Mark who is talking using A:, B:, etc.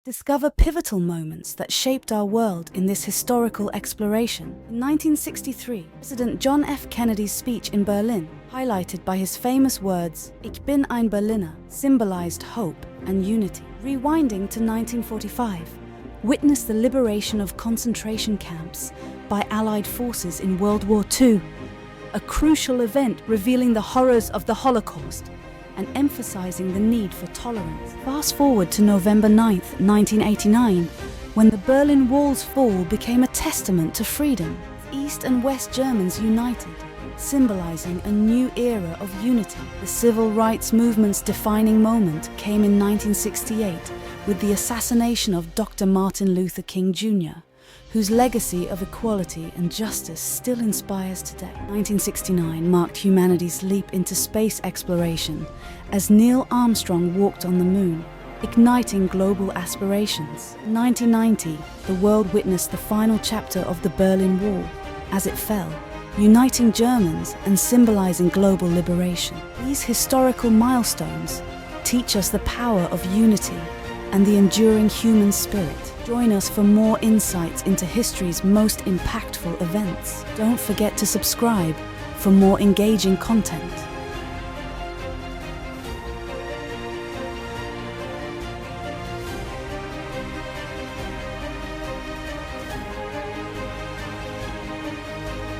A: Discover pivotal moments that shaped our world in this historical exploration. In 1963, President John F. Kennedy's speech in Berlin, highlighted by his famous words, "Ich bin ein Berliner," symbolized hope and unity. Rewinding to 1945, witnessed the liberation of concentration camps by Allied forces in World War II, a crucial event revealing the horrors of the Holocaust and emphasizing the need for tolerance. Fast forward to November 9th, 1989, when the Berlin Wall's fall became a testament to freedom. East and West Germans united, symbolizing a new era of unity. The civil rights movement's defining moment came in 1968 with the assassination of Dr. Martin Luther King Jr., whose legacy of equality and justice still inspires today. 1969 marked humanity's leap into space exploration as Neil Armstrong walked on the moon, igniting global aspirations. In 1990, the world witnessed the final chapter of the Berlin Wall as it fell, uniting Germans and symbolizing global liberation. These historical milestones teach us the power of unity and the enduring human spirit. Join us for more insights into history's most impactful events. Don't forget to subscribe for more engaging content.